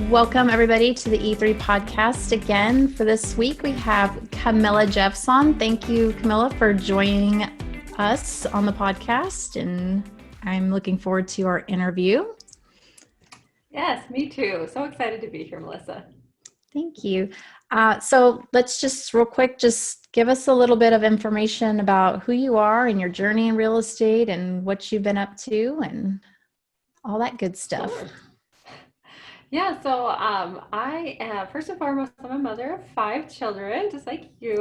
Welcome everybody to the E3 podcast again. For this week, we have Camilla Jeffs on. Thank you, Camilla, for joining us on the podcast, and I'm looking forward to our interview. Yes, me too. So excited to be here, Melissa. Thank you. So let's just real quick, just give us a little bit of information about who you are and your journey in real estate and what you've been up to and all that good stuff. Sure. Yeah, so I am, first and foremost, I'm a mother of 5 children, just like you.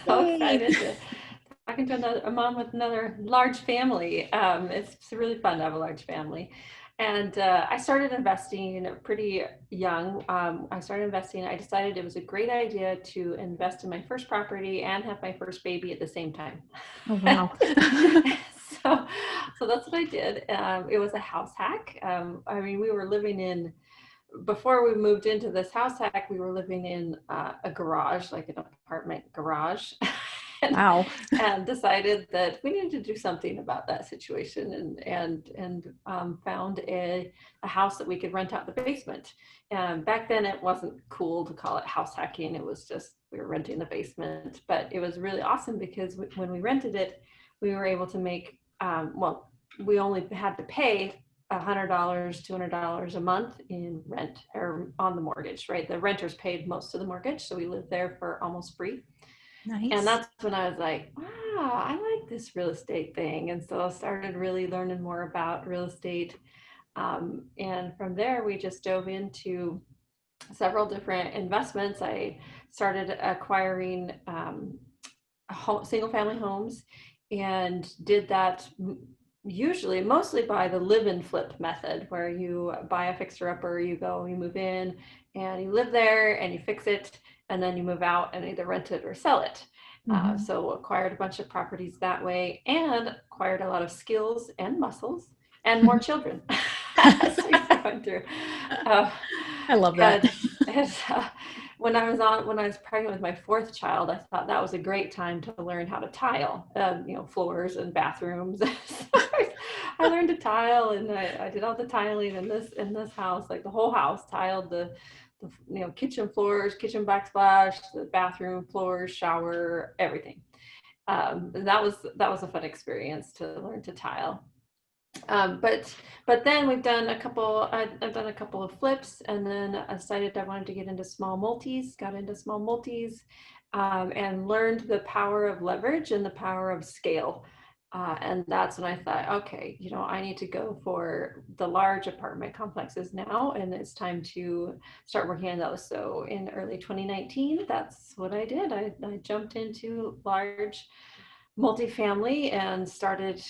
So Yay. excited to talking to a mom with another large family. It's really fun to have a large family. And I started investing pretty young. I decided it was a great idea to invest in my first property and have my first baby at the same time. Oh, wow. So that's what I did. It was a house hack. We were living in, before we moved into this house hack, we were living in a garage, like an apartment garage. Wow. And decided that we needed to do something about that situation, and found a house that we could rent out the basement. And back then it wasn't cool to call it house hacking. It was just, we were renting the basement, but it was really awesome because when we rented it, we were able to make, we only had to pay $100, $200 a month in rent or on the mortgage, right? The renters paid most of the mortgage. So we lived there for almost free. Nice. And that's when I was like, wow, I like this real estate thing. And so I started really learning more about real estate. And from there, we just dove into several different investments. I started acquiring single family homes and did that mostly by the live and flip method, where you buy a fixer upper, you move in and you live there and you fix it, and then you move out and either rent it or sell it. Mm-hmm. So acquired a bunch of properties that way and acquired a lot of skills and muscles and more children as we went through. I love that. When I was pregnant with my 4th child, I thought that was a great time to learn how to tile, floors and bathrooms. I learned to tile, and I did all the tiling in this house, like the whole house, tiled the kitchen floors, kitchen backsplash, the bathroom floors, shower, everything. And that was a fun experience to learn to tile. But then I've done a couple of flips, and then I decided I wanted to get into small multis, and learned the power of leverage and the power of scale. And that's when I thought, okay, I need to go for the large apartment complexes now, and it's time to start working on those. So in early 2019, that's what I did. I jumped into large multifamily and started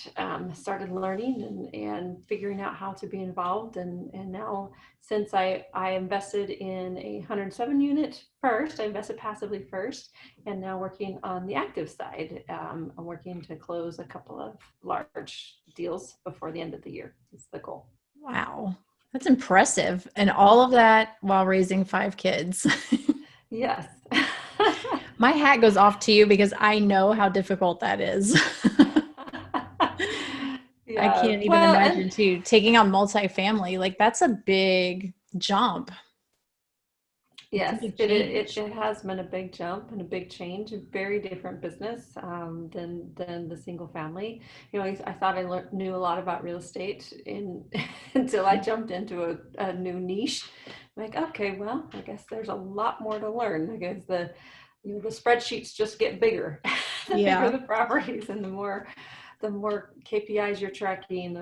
learning and figuring out how to be involved. And now, since I invested in a 107 unit first, I invested passively first, and now working on the active side. I'm working to close a couple of large deals before the end of the year. Is the goal. Wow. That's impressive. And all of that while raising 5 kids. Yes. My hat goes off to you because I know how difficult that is. Yeah. I can't even imagine too, taking on multifamily, like that's a big jump. Yes, it has been a big jump and a big change, a very different business than the single family. I thought I knew a lot about real estate until I jumped into a new niche. I'm like, okay, well, I guess there's a lot more to learn. I guess the spreadsheets just get bigger. The bigger the properties and the more KPIs you're tracking,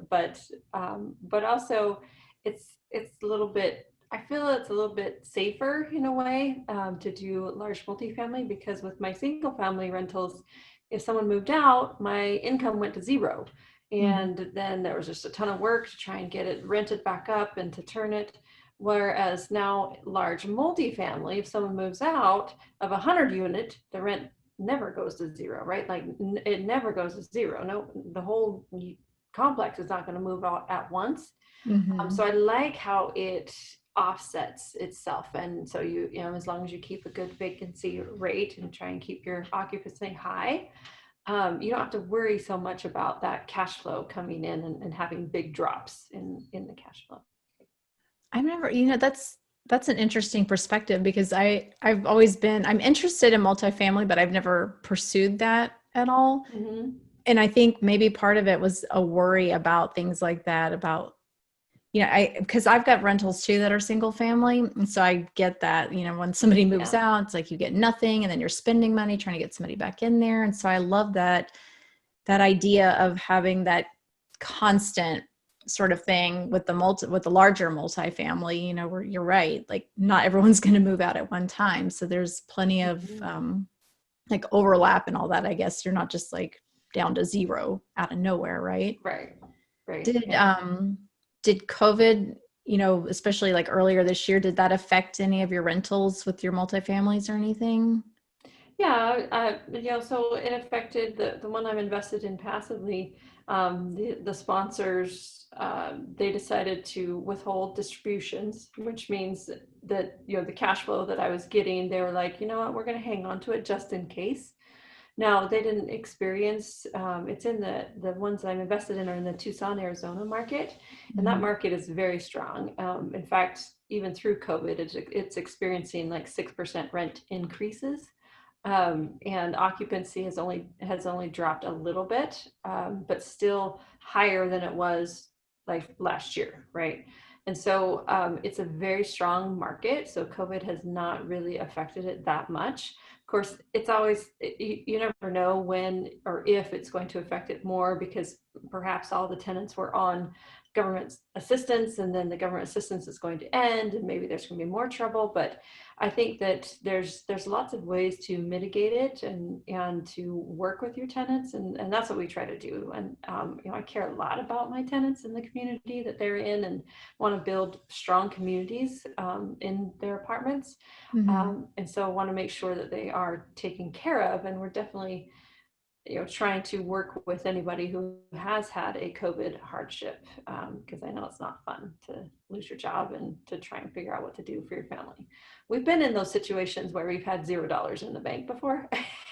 but also it's a little bit, I feel it's a little bit safer in a way to do large multifamily, because with my single family rentals, if someone moved out, my income went to zero. And then there was just a ton of work to try and get it rented back up and to turn it. Whereas now, large multifamily, if someone moves out of 100 unit, the rent never goes to zero, right? Like it never goes to zero. No, the whole complex is not going to move out at once. So I like how it offsets itself. And so as long as you keep a good vacancy rate and try and keep your occupancy high, you don't have to worry so much about that cash flow coming in and having big drops in the cash flow. I've never, that's an interesting perspective because I'm interested in multifamily, but I've never pursued that at all. Hmm. And I think maybe part of it was a worry about things like that, about, because I've got rentals too that are single family. And so I get that, when somebody moves Yeah. out, it's like you get nothing and then you're spending money trying to get somebody back in there. And so I love that idea of having that constant sort of thing with the larger multifamily, where you're right, like not everyone's going to move out at one time. So there's plenty of Mhm. like overlap and all that. I guess you're not just like down to zero out of nowhere, right? Right. Right. Did Yeah. did COVID, especially like earlier this year, did that affect any of your rentals with your multifamilies or anything? Yeah, so it affected the one I'm invested in passively. The sponsors, they decided to withhold distributions, which means that, the cash flow that I was getting, they were like, you know what, we're going to hang on to it just in case. Now, they didn't experience, it's in the ones I'm invested in are in the Tucson, Arizona market, and that Mhm. market is very strong. In fact, even through COVID, it's experiencing like 6% rent increases, and occupancy has only dropped a little bit, but still higher than it was like last year, right? And so it's a very strong market. So COVID has not really affected it that much. Of course, it's always, you never know when or if it's going to affect it more, because perhaps all the tenants were on government assistance, and then the government assistance is going to end, and maybe there's going to be more trouble. But I think that there's lots of ways to mitigate it, and to work with your tenants, and that's what we try to do. And I care a lot about my tenants and the community that they're in, and want to build strong communities in their apartments, Mhm. and so I want to make sure that they are taken care of. And we're definitely, trying to work with anybody who has had a COVID hardship, because I know it's not fun to lose your job and to try and figure out what to do for your family. We've been in those situations where we've had $0 in the bank before.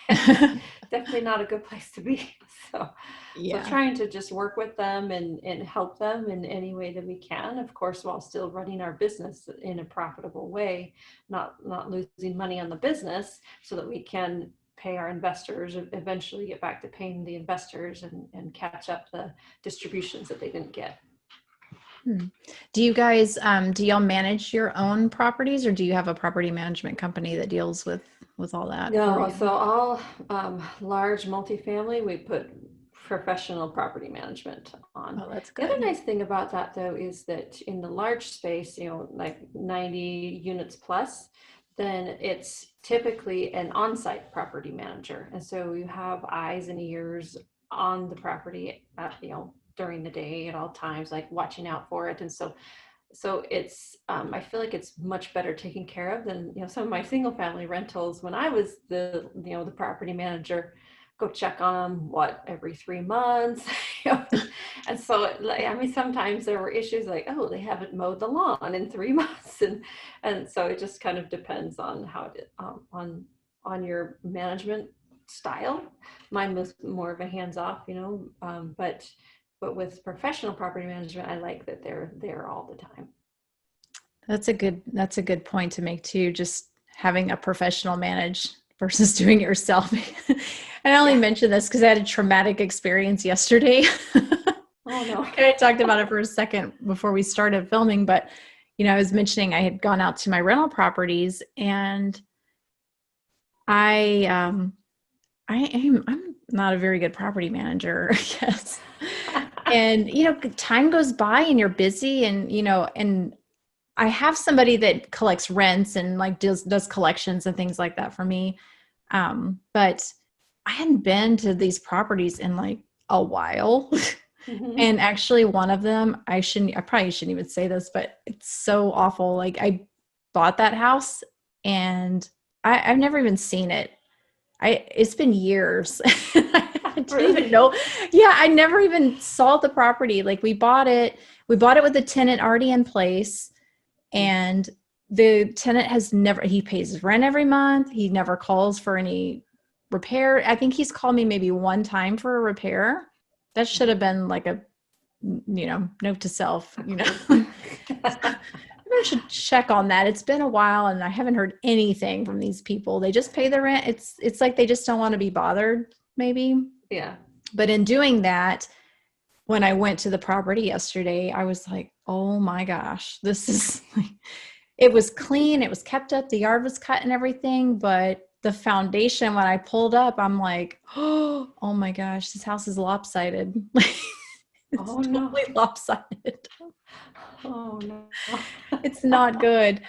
It's definitely not a good place to be. So Yeah. trying to just work with them and help them in any way that we can, of course, while still running our business in a profitable way, not losing money on the business, so that we can pay our investors, eventually get back to paying the investors, and catch up the distributions that they didn't get. Hmm. Do you guys, do y'all manage your own properties or do you have a property management company that deals with all that for No, you? so all large multifamily, we put professional property management on. Oh, that's The other good. nice thing about that, though, is that in the large space, like 90 units plus, then it's typically an on-site property manager. And so you have eyes and ears on the property, during the day at all times, like watching out for it. And so it's, I feel like it's much better taken care of than, some of my single family rentals when I was the property manager. Go check on them, every 3 months. And so, like, I mean, sometimes there were issues like, oh, they haven't mowed the lawn in 3 months. And so it just kind of depends on how it, on your management style. Mine was more of a hands off, but with professional property management, I like that they're there all the time. That's a good point to make too, just having a professional manage versus doing it yourself. And I only Yeah. mention this because I had a traumatic experience yesterday. Oh no. I kind of talked about it for a second before we started filming, but I was mentioning I had gone out to my rental properties and I'm not a very good property manager, I guess. And time goes by and you're busy and I have somebody that collects rents and like does collections and things like that for me. But I hadn't been to these properties in like a while. Hmm. And actually one of them, I probably shouldn't even say this, but it's so awful. Like I bought that house and I've never even seen it. It's been years. I didn't even Really? know. Yeah, I never even saw the property. Like we bought it with the tenant already in place, and the tenant has never, he pays his rent every month. He never calls for any repair. I think he's called me maybe one time for a repair. That should have been like a, note to self, A I've been quote. someone should check on that. It's been a while and I haven't heard anything from these people. They just pay the rent. It's like they just don't want to be bothered, maybe. Yeah. But in doing that, when I went to the property yesterday, I was like, oh my gosh, this is like, it was clean. It was kept up. The yard was cut and everything. But the foundation, when I pulled up, I'm like, oh my gosh, this house is lopsided. It's Oh no. totally lopsided. Oh no. It's not good,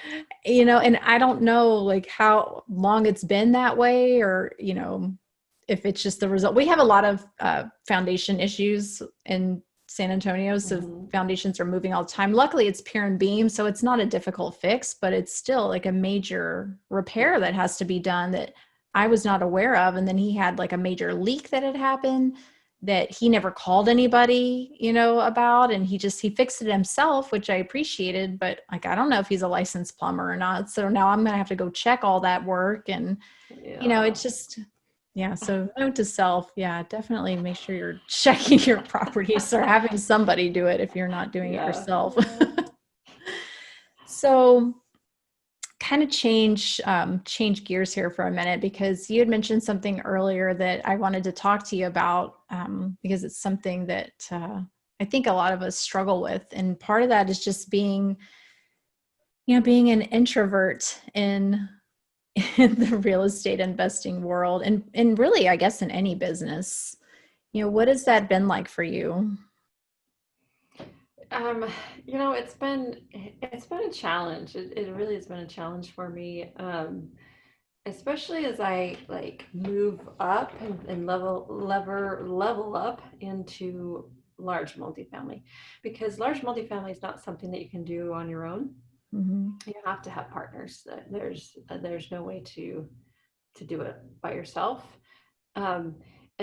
and I don't know like how long it's been that way, or, if it's just the result. We have a lot of foundation issues in San Antonio. So foundations are moving all the time. Luckily it's pier and beam, so it's not a difficult fix, but it's still like a major repair that has to be done that I was not aware of. And then he had like a major leak that had happened that he never called anybody, about. And he fixed it himself, which I appreciated, but like, I don't know if he's a licensed plumber or not. So now I'm going to have to go check all that work. And, it's just, yeah. So note to self, yeah, definitely make sure you're checking your properties or having somebody do it if you're not doing it yourself. So kind of change gears here for a minute, because you had mentioned something earlier that I wanted to talk to you about, because it's something that I think a lot of us struggle with. And part of that is just being an introvert in the real estate investing world, and really, I guess, in any business. What has that been like for you? It's been a challenge. It really has been a challenge for me. Especially as I like move up and level up into large multifamily, because large multifamily is not something that you can do on your own. Mm-hmm. You have to have partners. There's no way to do it by yourself. And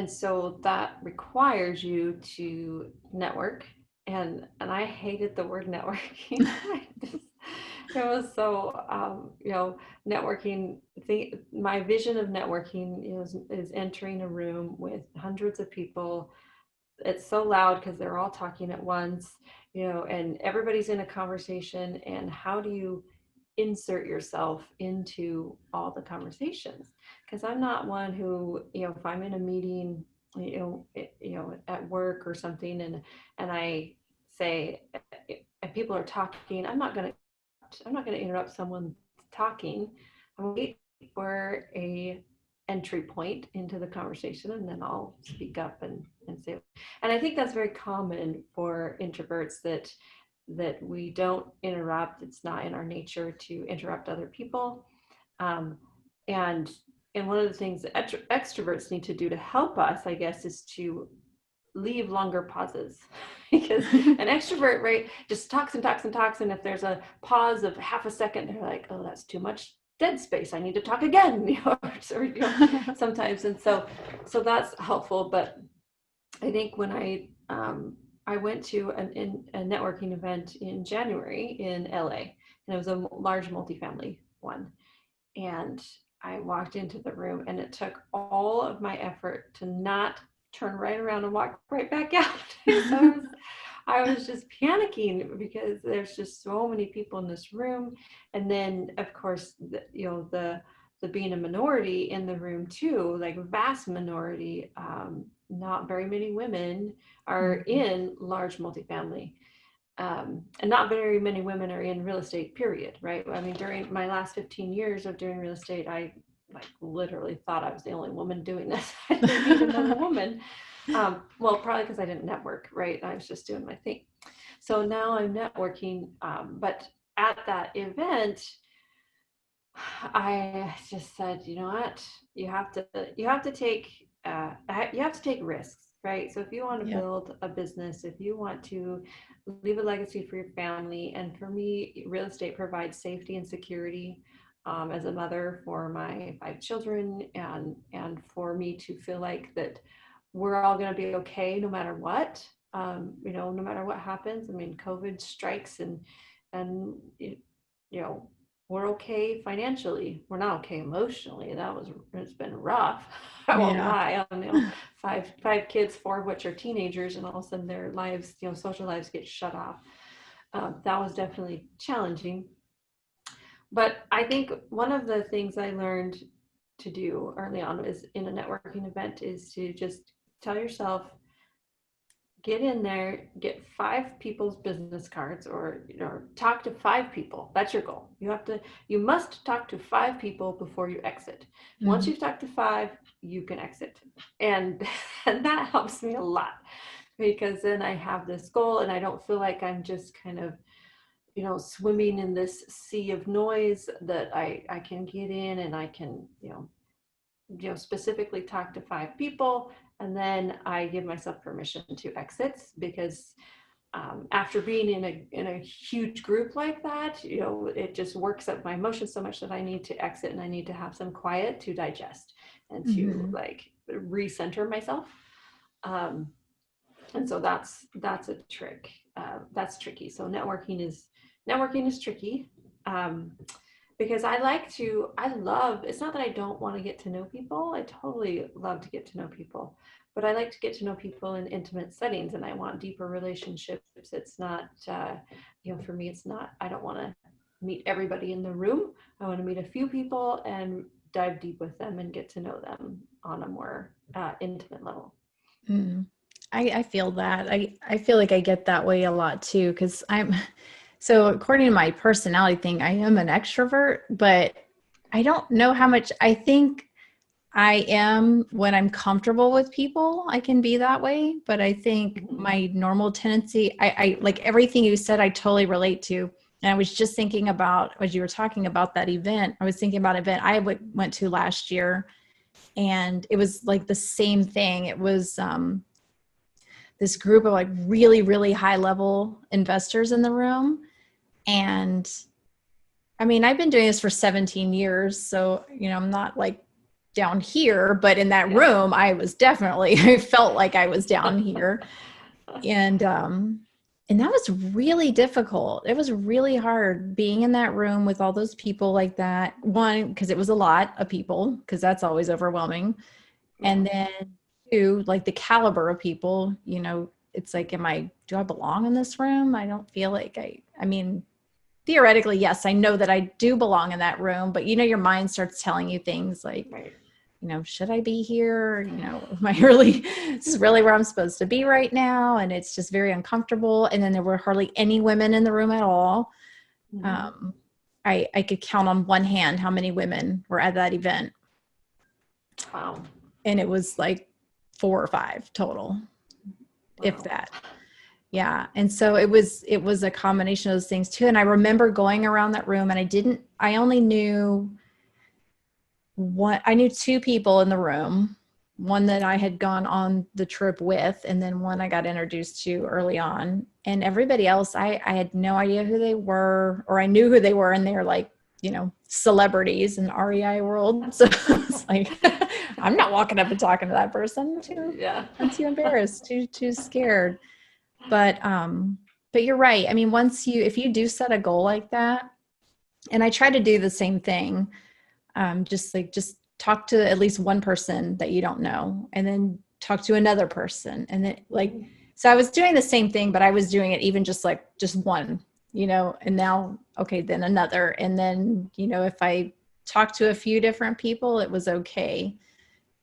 so that requires you to network. And I hated the word networking. It was so, networking. My vision of networking is entering a room with hundreds of people. It's so loud because they're all talking at once, and everybody's in a conversation. And how do you insert yourself into all the conversations? Because I'm not one who, if I'm in a meeting, at work or something, and I say, if people are talking, I'm not going to interrupt someone talking. I'm waiting for a entry point into the conversation, and then I'll speak up and say. And I think that's very common for introverts, that we don't interrupt. It's not in our nature to interrupt other people. And one of the things that extroverts need to do to help us, I guess, is to leave longer pauses. Because an extrovert, right, just talks and talks and talks. And if there's a pause of half a second, they're like, oh, that's too much dead space. I need to talk again, sometimes. And so that's helpful. But I think when I went to a networking event in January in LA, and it was a large multifamily one. And I walked into the room, and it took all of my effort to not turn right around and walk right back out. So I was just panicking because there's just so many people in this room. And then, of course, the being a minority in the room too, like vast minority, not very many women are in large multifamily. And not very many women are in real estate, period, right? I mean, during my last 15 years of doing real estate, I literally thought I was the only woman doing this. I didn't need another woman. Well, probably because I didn't network, right? I was just doing my thing. So now I'm networking, but at that event, I just said, you know what, you have to take risks, right? So if you want to build a business, if you want to leave a legacy for your family, and for me, real estate provides safety and security, as a mother for my 5 children, and for me to feel like that we're all going to be okay no matter what, no matter what happens. I mean, COVID strikes, and we're okay financially. We're not okay emotionally. It's been rough. I won't lie. Five kids, 4 of which are teenagers, and all of a sudden their lives, social lives get shut off. That was definitely challenging. But I think one of the things I learned to do early on is in a networking event is to just tell yourself, get in there, get 5 people's business cards, or talk to 5 people. That's your goal. You must talk to 5 people before you exit. Once you've talked to 5, you can exit. And and that helps me a lot, because then I have this goal and I don't feel like I'm just kind of swimming in this sea of noise, that I can get in and I can specifically talk to 5 people, and then I give myself permission to exit, because after being in a huge group like that, it just works up my emotions so much that I need to exit, and I need to have some quiet to digest and to like recenter myself. And so that's a trick. That's tricky. So networking is tricky. Because I love, it's not that I don't want to get to know people. I totally love to get to know people, but I like to get to know people in intimate settings, and I want deeper relationships. It's not, for me, it's not, I don't want to meet everybody in the room. I want to meet a few people and dive deep with them and get to know them on a more intimate level. I feel that. I feel like I get that way a lot too, because so according to my personality thing, I am an extrovert, but I don't know how much. I think I am, when I'm comfortable with people, I can be that way. But I think my normal tendency, I like everything you said, I totally relate to. And I was just thinking about, as you were talking about that event, I was thinking about an event I went to last year, and it was like the same thing. It was this group of like really, really high level investors in the room. And I mean, I've been doing this for 17 years. So, I'm not like down here, but in that room, I was definitely, I felt like I was down here. And that was really difficult. It was really hard being in that room with all those people like that. One, because it was a lot of people, because that's always overwhelming. And then two, like the caliber of people, it's like, do I belong in this room? I don't feel like I mean, theoretically, yes, I know that I do belong in that room, but your mind starts telling you things like, should I be here? Am I really, this is really where I'm supposed to be right now? And it's just very uncomfortable. And then there were hardly any women in the room at all. I could count on one hand how many women were at that event. Wow. And it was like 4 or 5 total, if that. Yeah. And so it was a combination of those things too. And I remember going around that room, and I only knew 2 people in the room, one that I had gone on the trip with, and then one I got introduced to early on. And everybody else, I had no idea who they were, or I knew who they were, and they're like, celebrities in REI world. So it's like, I'm not walking up and talking to that person. I'm too embarrassed, too scared. But you're right. I mean, if you do set a goal like that, and I try to do the same thing, just talk to at least one person that you don't know, and then talk to another person. And then so I was doing the same thing, but I was doing it even just one, and now, okay, then another. And then, if I talk to a few different people, it was okay.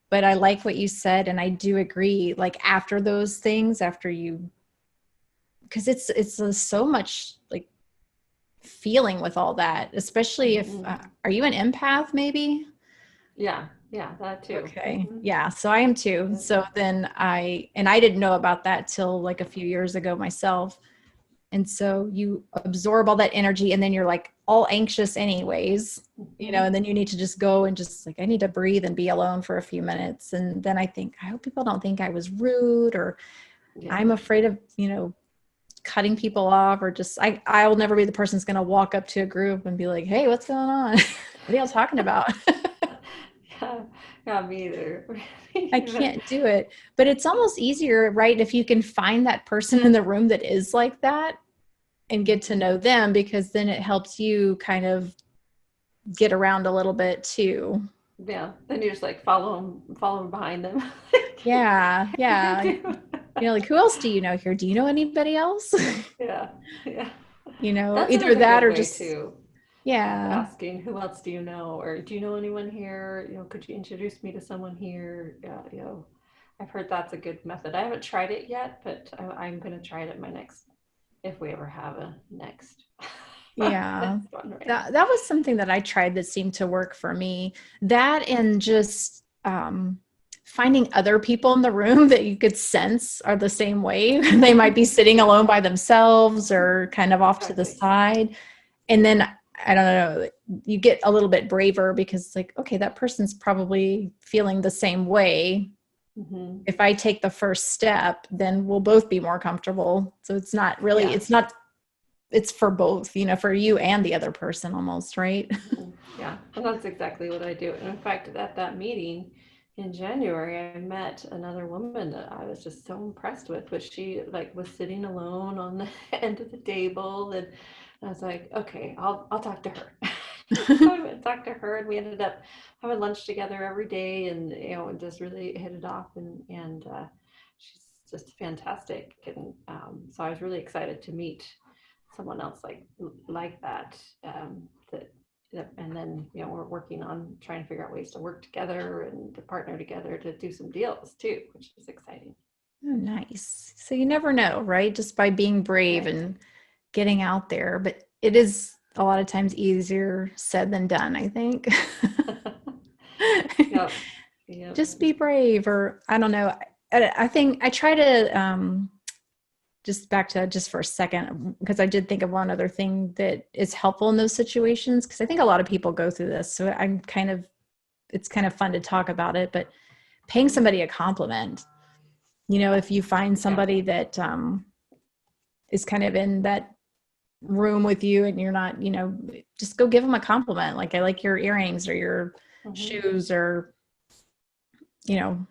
But I like what you said. And I do agree, like after those things, because it's so much like feeling with all that, especially if, are you an empath maybe? Yeah, that too. Okay. Yeah. So I am too. So then I didn't know about that till like a few years ago myself. And so you absorb all that energy, and then you're like all anxious anyways, and then you need to just go and just like, I need to breathe and be alone for a few minutes. And then I think, I hope people don't think I was rude, or I'm afraid of, cutting people off, or just, I'll never be the person that's going to walk up to a group and be like, hey, what's going on? What are y'all talking about? Yeah, me either. I can't do it. But it's almost easier, right? If you can find that person in the room that is like that and get to know them, because then it helps you kind of get around a little bit too. Yeah. Then you just like follow them behind them. Yeah. Like, who else do you know here? Do you know anybody else? Yeah. Either that or just, too. Yeah. asking, who else do you know? Or do you know anyone here? Could you introduce me to someone here? I've heard that's a good method. I haven't tried it yet, but I'm going to try it at my next, if we ever have a next, Yeah. next one, right? That was something that I tried that seemed to work for me. That and just finding other people in the room that you could sense are the same way. They might be sitting alone by themselves or kind of off to the Exactly. side. And then I don't know, you get a little bit braver because it's like, okay, that person's probably feeling the same way. Mm-hmm. If I take the first step, then we'll both be more comfortable. So it's not really, Yeah. it's for both, for you and the other person almost, right? Mm-hmm. Yeah. And that's exactly what I do. And in fact, at that meeting in January, I met another woman that I was just so impressed with, but she like was sitting alone on the end of the table. And I was like, okay, I'll talk to her. So I went and talked to her, and we ended up having lunch together every day, and just really hit it off. And she's just fantastic. And so I was really excited to meet someone else like that. And then we're working on trying to figure out ways to work together and to partner together to do some deals too, which is exciting. Oh, nice. So you never know, right? Just by being brave Right. and getting out there. But it is a lot of times easier said than done, I think. Yep. Yep. Just be brave, or I don't know. I think I try to just back to just for a second, because I did think of one other thing that is helpful in those situations, because I think a lot of people go through this. So it's kind of fun to talk about it, but paying somebody a compliment, if you find Yeah. somebody that is kind of in that room with you and you're not, just go give them a compliment. Like, I like your earrings or your Mm-hmm. shoes or, you know,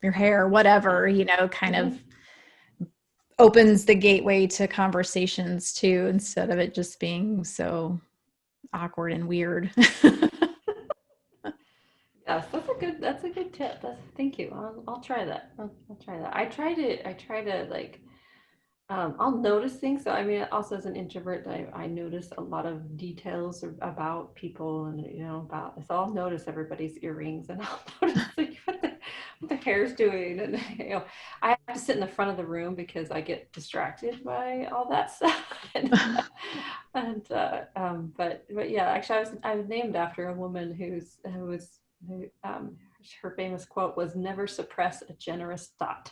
your hair, whatever, kind Mm-hmm. of opens the gateway to conversations too, instead of it just being so awkward and weird. Yes, that's a good tip. Thank you. I'll try that. I'll try that. I try to like I'll notice things. So I mean, also as an introvert, I notice a lot of details about people, and about, so I'll notice everybody's earrings, and I'll notice like what the hair's doing, and I have to sit in the front of the room because I get distracted by all that stuff. But yeah, actually, I was named after a woman who her famous quote was, "Never suppress a generous thought."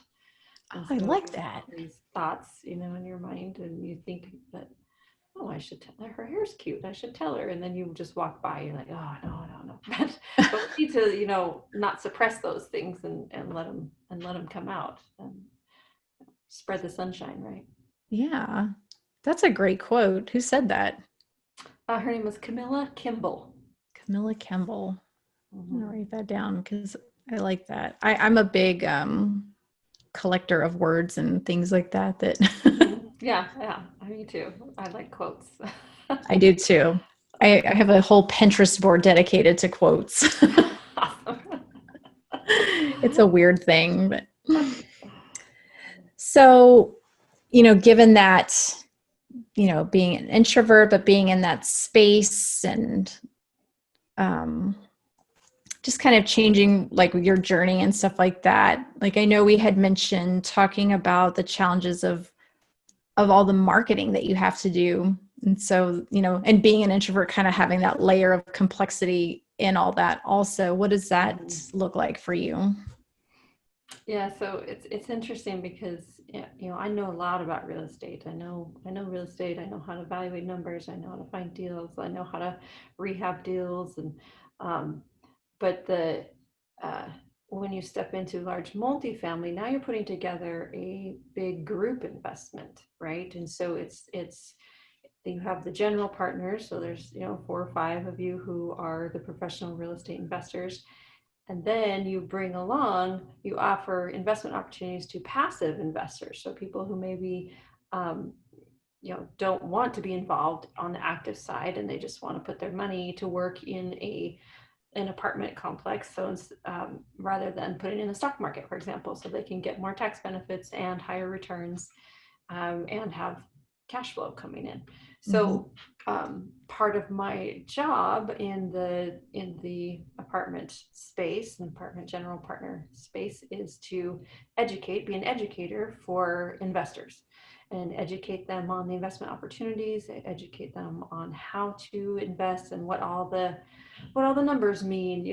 Oh, And I so if like you have that. all these thoughts, in your mind, and you think that, oh, I should tell her, her hair's cute, I should tell her, and then you just walk by, you're like, oh, no, no, no. But we need to, not suppress those things, and let them come out and spread the sunshine, right? Yeah, that's a great quote. Who said that? Her name was Camilla Kimball. Camilla Kemble. I'm gonna Mm-hmm. write that down because I like that. I'm a big collector of words and things like that. Mm-hmm. Yeah, yeah, me too. I like quotes. I do too. I have a whole Pinterest board dedicated to quotes. Awesome. It's a weird thing, but so, given that, being an introvert, but being in that space and um, just kind of changing like your journey and stuff like that. Like, I know we had mentioned talking about the challenges of all the marketing that you have to do. And so, and being an introvert, kind of having that layer of complexity in all that also. What does that Mhm. look like for you? Yeah, so it's interesting because I know a lot about real estate. I know real estate. I know how to evaluate numbers. I know how to find deals. I know how to rehab deals, and um, but the uh, when you step into large multifamily, now you're putting together a big group investment, right? And so it's you have the general partners. So there's 4 or 5 of you who are the professional real estate investors, and then you offer investment opportunities to passive investors. So people who maybe, um, don't want to be involved on the active side, and they just want to put their money to work in an apartment complex. So rather than putting in the stock market, for example, so they can get more tax benefits and higher returns, and have cash flow coming in. So part of my job in the apartment space and apartment general partner space is to be an educator for investors and educate them on the investment opportunities, educate them on how to invest and what all the numbers mean,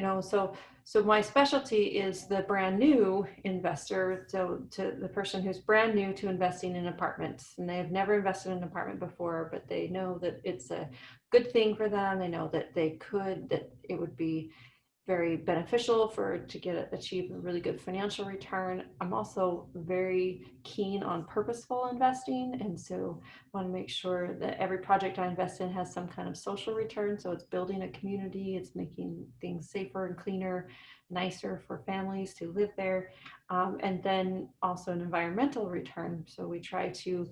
so my specialty is the brand new investor. So to the person who's brand new to investing in apartments and they have never invested in an apartment before, but they know that it's a good thing for them. They know that that it would be very beneficial to achieve a really good financial return. I'm also very keen on purposeful investing, and so I want to make sure that every project I invest in has some kind of social return. So it's building a community, it's making things safer and cleaner, nicer for families to live there, and then also an environmental return. So we try to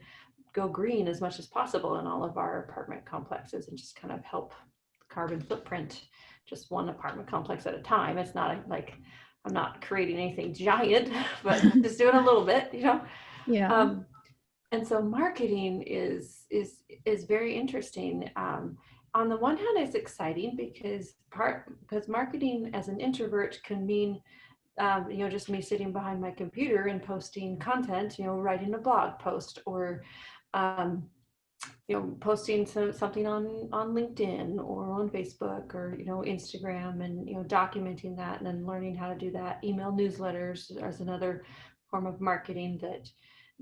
go green as much as possible in all of our apartment complexes and just kind of help the carbon footprint, just one apartment complex at a time. It's not like I'm not creating anything giant, but just doing a little bit, Yeah. And so marketing is very interesting. On the one hand, it's exciting because marketing as an introvert can mean just me sitting behind my computer and posting content, writing a blog post or posting something on LinkedIn or on Facebook or, Instagram and, documenting that and then learning how to do that. Email newsletters as another form of marketing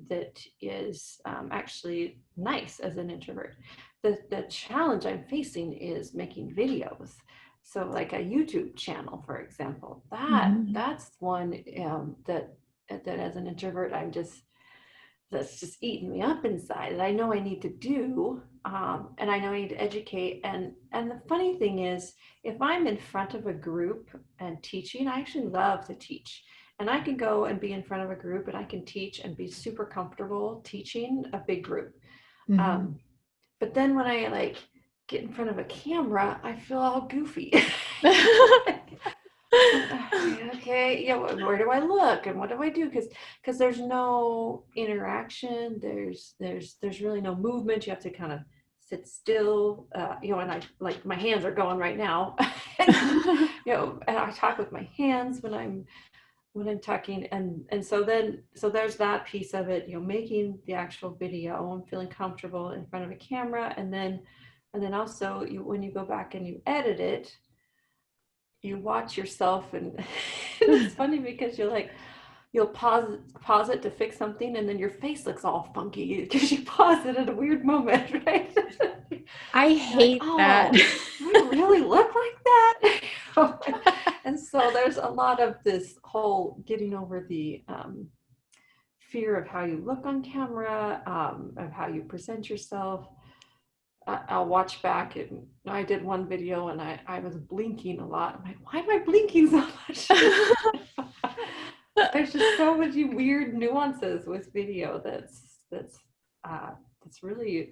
that is actually nice as an introvert. The challenge I'm facing is making videos. So like a YouTube channel, for example, that's one that as an introvert, that's just eating me up inside, and I know I need to do, and I know I need to educate. And the funny thing is, if I'm in front of a group and teaching, I actually love to teach. And I can go and be in front of a group and I can teach and be super comfortable teaching a big group. But then when I get in front of a camera, I feel all goofy. Okay, where do I look and what do I do? Because there's no interaction, there's really no movement. You have to kind of sit still, and I my hands are going right now. And I talk with my hands when I'm talking, and so there's that piece of it, making the actual video and feeling comfortable in front of a camera, and then also when you go back and you edit it, you watch yourself, and it's funny because you'll pause it to fix something, and then your face looks all funky because you pause it at a weird moment, right? I hate that. Do I really look like that? And so there's a lot of this whole getting over the fear of how you look on camera, of how you present yourself. I'll watch back, and I did one video and I was blinking a lot. I'm like, why am I blinking so much? There's just so many weird nuances with video that's really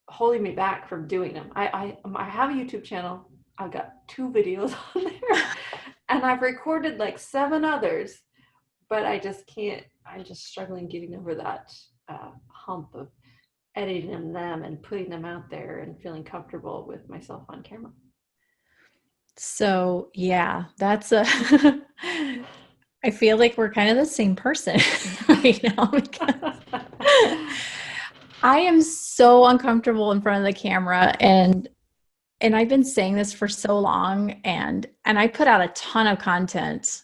holding me back from doing them. I have a YouTube channel. I've got 2 videos on there, and I've recorded 7 others, but I just can't. I'm just struggling getting over that hump of editing them and putting them out there and feeling comfortable with myself on camera. So yeah, I feel like we're kind of the same person right now, because I am so uncomfortable in front of the camera, and I've been saying this for so long, and I put out a ton of content,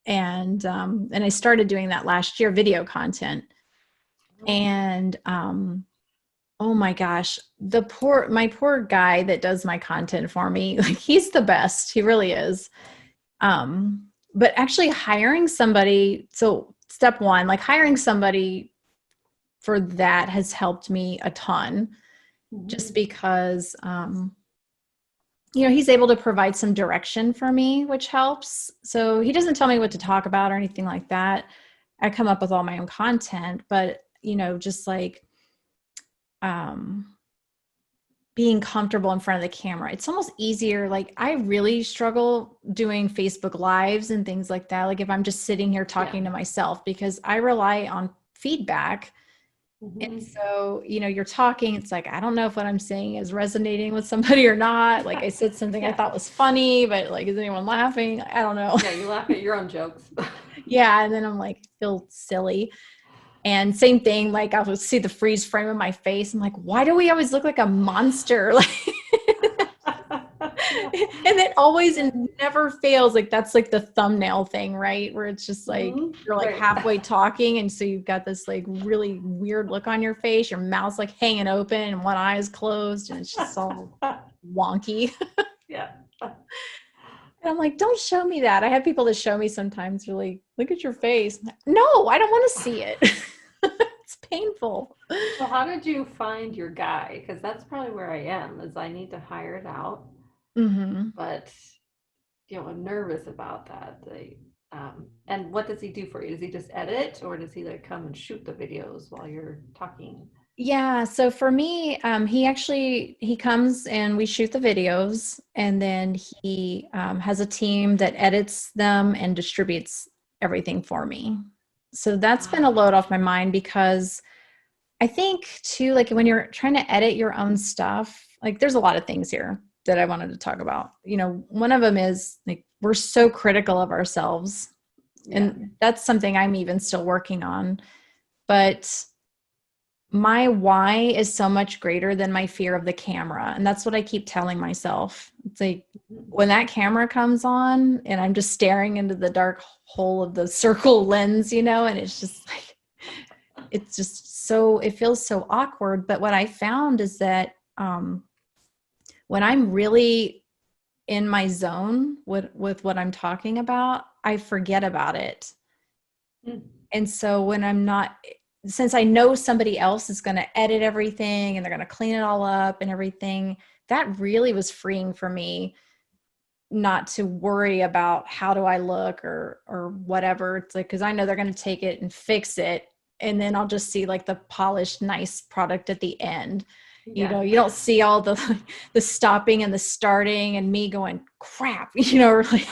and I started doing that last year, video content. And oh my gosh, my poor guy that does my content for me, he's the best. He really is. But actually hiring somebody, so step one, hiring somebody for that has helped me a ton, just because, he's able to provide some direction for me, which helps. So he doesn't tell me what to talk about or anything like that. I come up with all my own content, but, just being comfortable in front of the camera. It's almost easier. I really struggle doing Facebook Lives and things like that. If I'm just sitting here talking to myself, because I rely on feedback. And Mhm. so, you're talking, it's like, I don't know if what I'm saying is resonating with somebody or not. Like I said something I Yeah. thought was funny, but like, is anyone laughing? I don't know. Yeah, you laugh at your own jokes. Yeah. And then I'm like, feel silly. And same thing, like I'll see the freeze frame of my face. I'm like, why do we always look like a monster? Like, Yeah. and it always Yeah. and never fails. Like that's like the thumbnail thing, right? Where it's just like Mhm. you're like Right. halfway talking, and so you've got this like really weird look on your face. Your mouth's like hanging open, and one eye is closed, and it's just all wonky. Yeah. And I'm like, don't show me that. I have people that show me sometimes. They're like, look at your face. No, I don't want to see it. It's painful. So how did you find your guy? Because that's probably where I am, is I need to hire it out, Hmm. but I'm nervous about that. And what does he do for you? Does he just edit, or does he like come and shoot the videos while you're talking? Yeah. So for me, he comes and we shoot the videos, and then he has a team that edits them and distributes everything for me. So that's been a Ah, load off my mind because I think too, like when you're trying to edit your own stuff, like there's a lot of things here that I wanted to talk about. One of them is like we're so critical of ourselves, yeah. and that's something I'm even still working on. But my why is so much greater than my fear of the camera. And that's what I keep telling myself. It's like Mhm. when that camera comes on and I'm just staring into the dark hole of the circle lens, and it's just like, it's just so, it feels so awkward. But what I found is that when I'm really in my zone with what I'm talking about, I forget about it. Mm. And so when I'm not, since I know somebody else is going to edit everything and they're going to clean it all up and everything, that really was freeing for me not to worry about how do I look or whatever. It's like, cause I know they're going to take it and fix it. And then I'll just see like the polished, nice product at the end. Yeah. You don't see all the stopping and the starting and me going crap, or like,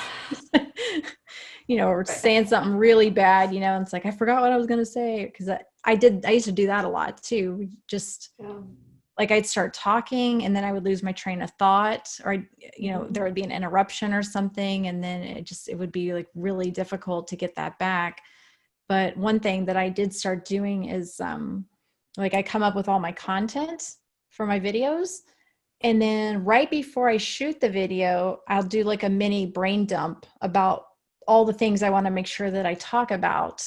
or Right. saying something really bad, and it's like, I forgot what I was going to say. Cause I used to do that a lot too. Just Yeah. like I'd start talking and then I would lose my train of thought, or Mhm. there would be an interruption or something. And then it would be like really difficult to get that back. But one thing that I did start doing is, like I come up with all my content for my videos. And then right before I shoot the video, I'll do like a mini brain dump about all the things I want to make sure that I talk about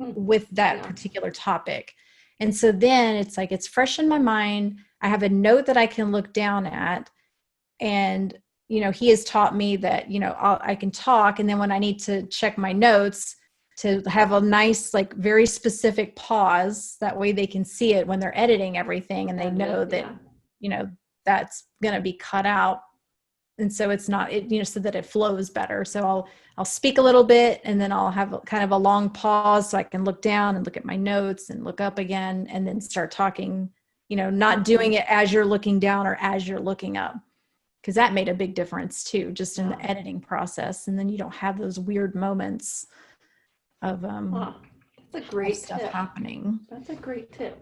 Mm. with that Yeah. particular topic. And so then it's like it's fresh in my mind. I have a note that I can look down at. And, he has taught me that, I can talk. And then when I need to check my notes, to have a nice, like very specific pause. That way they can see it when they're editing everything and they And know that, yeah. you know, that's going to be cut out. And so it's not, so that it flows better. So I'll speak a little bit and then I'll have kind of a long pause so I can look down and look at my notes and look up again and then start talking, not doing it as you're looking down or as you're looking up. Because that made a big difference too, just in Yeah. the editing process. And then you don't have those weird moments of Wow. That's a great stuff tip. happening. That's a great tip.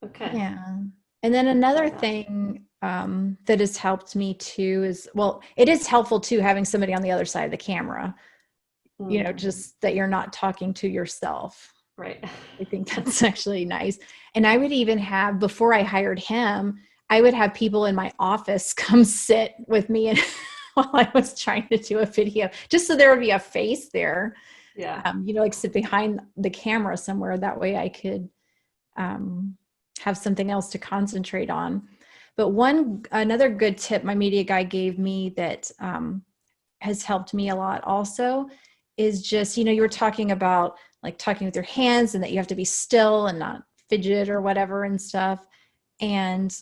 Okay. Yeah. And then Try another that. thing that has helped me too is, well, it is helpful too having somebody on the other side of the camera, Mm. just that you're not talking to yourself. Right. I think that's actually nice. And I would even have, before I hired him, I would have people in my office come sit with me and while I was trying to do a video, just so there would be a face there, Yeah. like sit behind the camera somewhere. That way I could have something else to concentrate on. But another good tip my media guy gave me that has helped me a lot also is just, you were talking about like talking with your hands and that you have to be still and not fidget or whatever and stuff. And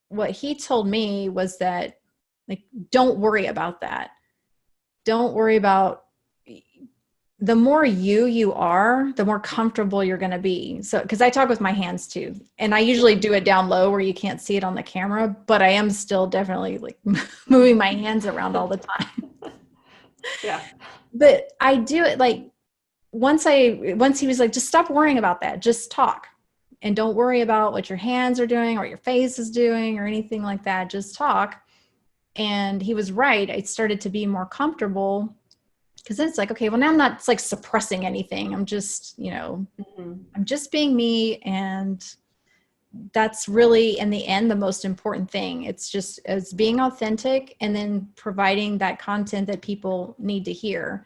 what he told me was that, like, don't worry about that. Don't worry about, the more you are, the more comfortable you're going to be. So, because I talk with my hands too, and I usually Yeah. do it down low where you can't see it on the camera, but I am still definitely like moving my hands around all the time. Yeah. But I do it like once he was like, just stop worrying about that, just talk. And don't worry about what your hands are doing or your face is doing or anything like that. Just talk. And he was right. I started to be more comfortable because then it's like, okay, well, now I'm not, it's like suppressing anything. I'm just, I'm just being me. And that's really, in the end, the most important thing. It's just as being authentic and then providing that content that people need to hear,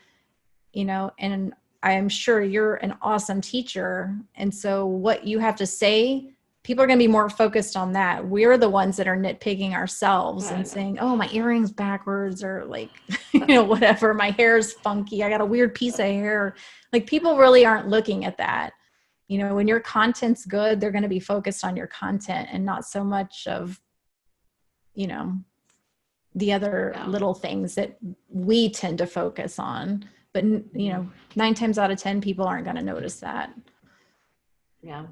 and I'm sure you're an awesome teacher. And so what you have to say, people are going to be more focused on that. We're the ones that are nitpicking ourselves and saying, oh, my earring's backwards, or like, whatever, my hair's funky. I got a weird piece of hair. Like, people really aren't looking at that. When your content's good, they're going to be focused on your content and not so much of, the other little things that we tend to focus on. But, 9 times out of 10, people aren't going to notice that. Yeah.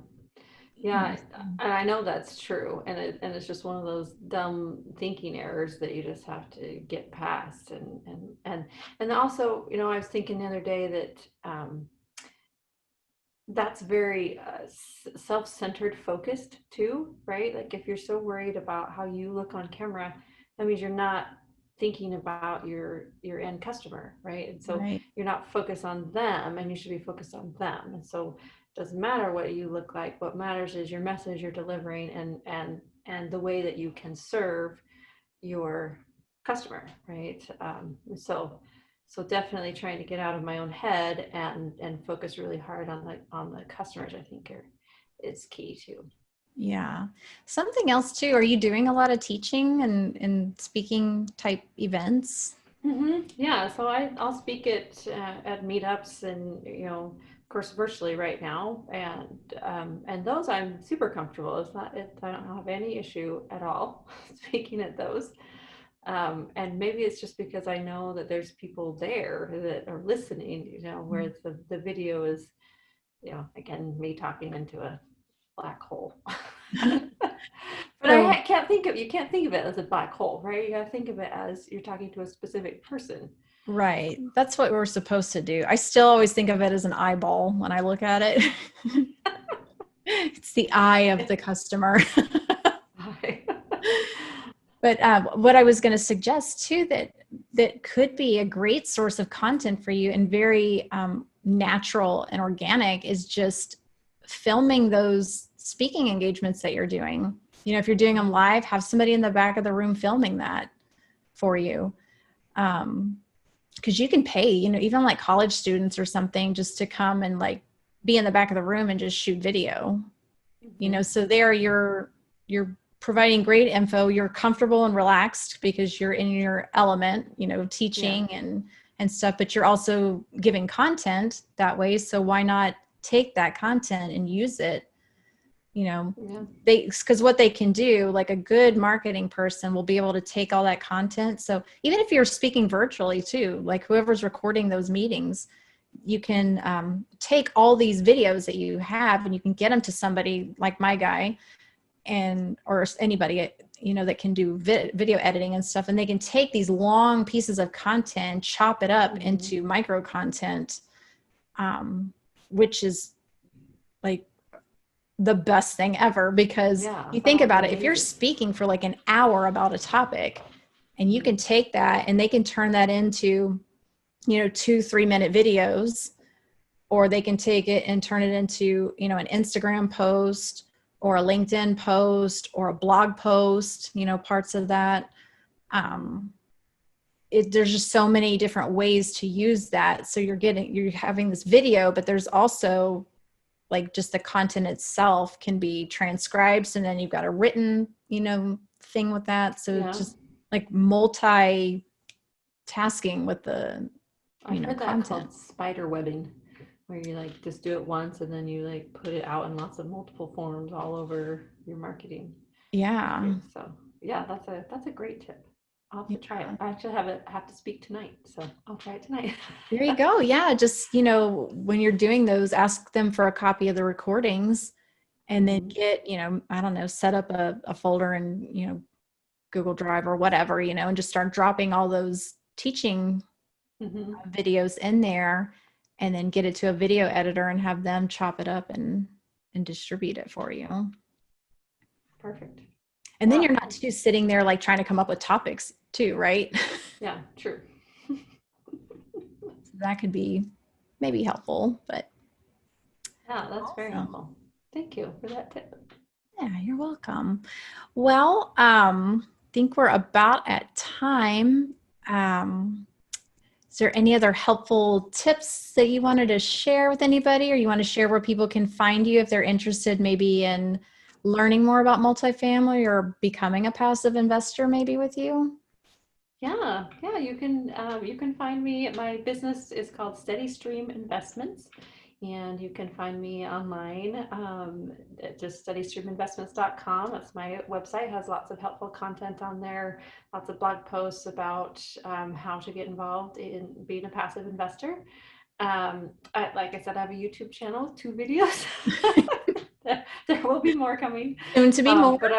Yeah. And I know that's true. And it's just one of those dumb thinking errors that you just have to get past. And also, I was thinking the other day that, that's very self-centered focused too, right? Like, if you're so worried about how you look on camera, that means you're not thinking about your end customer, right? And so you're not focused on them, and you should be focused on them. And so it doesn't matter what you look like. What matters is your message you're delivering, and the way that you can serve your customer, right? So definitely trying to get out of my own head and focus really hard on the customers, I think is key too. Yeah. Something else too, are you doing a lot of teaching and speaking type events? Yeah, so I'll speak at meetups, and of course virtually right now, and those I'm super comfortable. I don't have any issue at all speaking at those. And maybe it's just because I know that there's people there that are listening, whereas the video is, again, me talking into a black hole. But you can't think of it as a black hole, right? You got to think of it as you're talking to a specific person. Right. That's what we're supposed to do. I still always think of it as an eyeball when I look at it. It's the eye of the customer. But what I was going to suggest too, that could be a great source of content for you and very natural and organic, is just filming those speaking engagements that you're doing. If you're doing them live, have somebody in the back of the room filming that for you. Because you can pay, even like college students or something, just to come and like be in the back of the room and just shoot video. So there you're providing great info. You're comfortable and relaxed because you're in your element, teaching and stuff, but you're also giving content that way. So why not take that content and use it? Because what they can do, like a good marketing person will be able to take all that content. So even if you're speaking virtually too, like whoever's recording those meetings, you can take all these videos that you have and you can get them to somebody like my guy or anybody, that can do video editing and stuff. And they can take these long pieces of content, chop it up into micro content, which is like the best thing ever, because you think about it, if you're speaking for like an hour about a topic and you can take that and they can turn that into, 2-3 minute videos, or they can take it and turn it into, an Instagram post or a LinkedIn post or a blog post, parts of that. There's just so many different ways to use that. So you're having this video, but there's also like just the content itself can be transcribed. And then you've got a written, thing with that. So it's just like multitasking with the, I've heard that called spider webbing, where you like just do it once and then you like put it out in lots of multiple forms all over your marketing. Yeah. So yeah, that's a great tip. I'll have to try it. I actually have to speak tonight, so I'll try it tonight. There you go. Yeah. Just, when you're doing those, ask them for a copy of the recordings and then get, I don't know, set up a folder in, Google Drive or whatever, and just start dropping all those teaching videos in there, and then get it to a video editor and have them chop it up and and distribute it for you. Perfect. And then you're not just sitting there like trying to come up with topics too, right? Yeah, true. So that could be maybe helpful, but Yeah, that's very awesome. helpful. Thank you for that tip. Yeah, you're welcome. Well, I think we're about at time. Is there any other helpful tips that you wanted to share with anybody, or you want to share where people can find you if they're interested maybe in learning more about multifamily or becoming a passive investor maybe with you? Yeah, you can find me. My business is called Steady Stream Investments, and you can find me online at just steadystreaminvestments.com. That's my website. It has lots of helpful content on there, lots of blog posts about how to get involved in being a passive investor. Like I said, I have a YouTube channel, 2 videos. There will be more coming. Soon to be more. But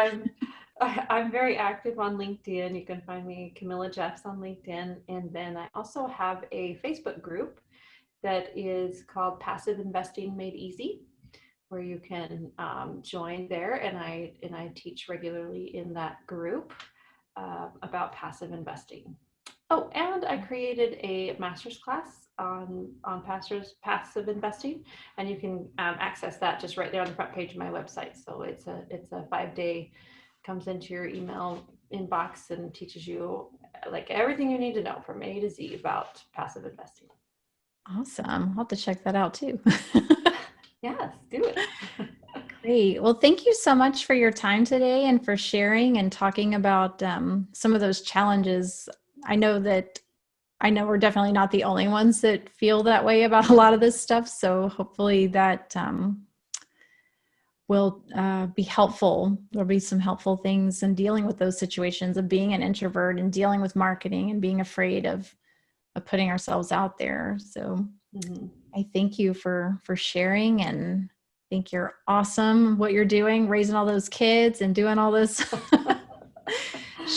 I'm very active on LinkedIn. You can find me Camilla Jeffs on LinkedIn. And then I also have a Facebook group that is called Passive Investing Made Easy, where you can join there. And I teach regularly in that group about passive investing. Oh, and I created a master's class on passive investing, and you can access that just right there on the front page of my website. So it's a 5-day, comes into your email inbox and teaches you like everything you need to know from A to Z about passive investing. Awesome. I'll have to check that out too. Yes, do it. Great. Well, thank you so much for your time today and for sharing and talking about some of those challenges. I know we're definitely not the only ones that feel that way about a lot of this stuff. So hopefully that will be helpful. There'll be some helpful things in dealing with those situations of being an introvert and dealing with marketing and being afraid of putting ourselves out there. So I thank you for sharing, and I think you're awesome what you're doing, raising all those kids and doing all this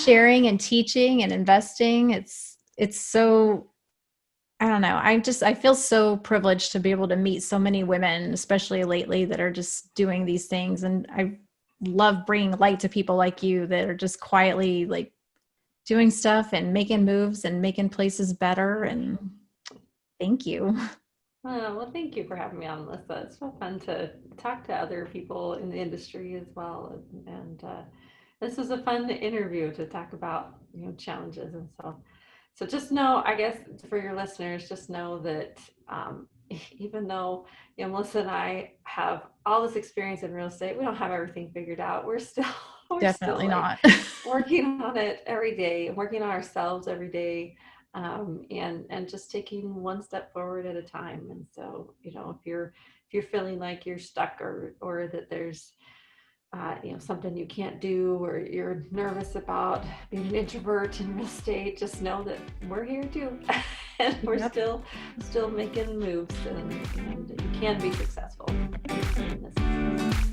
sharing and teaching and investing. It's so, I don't know. I feel so privileged to be able to meet so many women, especially lately, that are just doing these things. And I love bringing light to people like you that are just quietly like doing stuff and making moves and making places better. And thank you. Well, thank you for having me on, Melissa. It's so fun to talk to other people in the industry as well. And this was a fun interview to talk about, challenges. And so just know, I guess, for your listeners, just know that even though Melissa and I have all this experience in real estate, we don't have everything figured out. We're Definitely not working on it every day, working on ourselves every day, and just taking one step forward at a time. And so, if you're feeling like you're stuck or that there's something you can't do, or you're nervous about being an introvert in real estate, just know that we're here too. And we're still making moves, and you can be successful in this business.